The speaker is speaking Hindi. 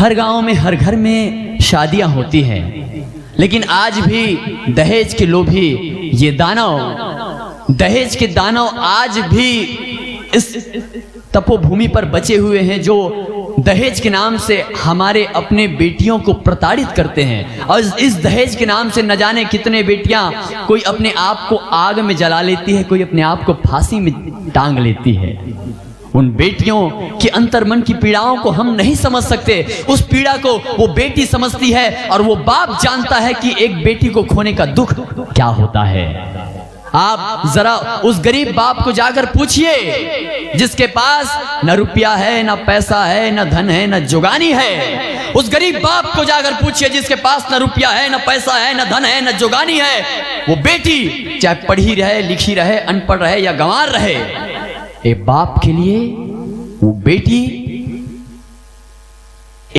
हर गांव में, हर घर में शादियां होती हैं, लेकिन आज भी दहेज के लोभी ये दानव, दहेज के दानव आज भी इस तपोभूमि पर बचे हुए हैं, जो दहेज के नाम से हमारे अपने बेटियों को प्रताड़ित करते हैं। और इस दहेज के नाम से न जाने कितने बेटियां, कोई अपने आप को आग में जला लेती है, कोई अपने आप को फांसी में टांग लेती है। उन बेटियों के अंतर्मन की पीड़ाओं को हम नहीं समझ सकते। उस पीड़ा को वो बेटी समझती है और वो बाप जानता है कि एक बेटी को खोने का दुख क्या होता है। आप जरा उस गरीब बाप को जाकर पूछिए, जिसके पास न रुपया है, न पैसा है, न धन है, न जुगानी है। उस गरीब बाप को जाकर पूछिए, जिसके पास न रुपया है, न पैसा है, न धन है, न जुगानी है। वो बेटी चाहे पढ़ी रहे, लिखी रहे, अनपढ़ रहे या गंवार रहे, एक बाप के लिए वो बेटी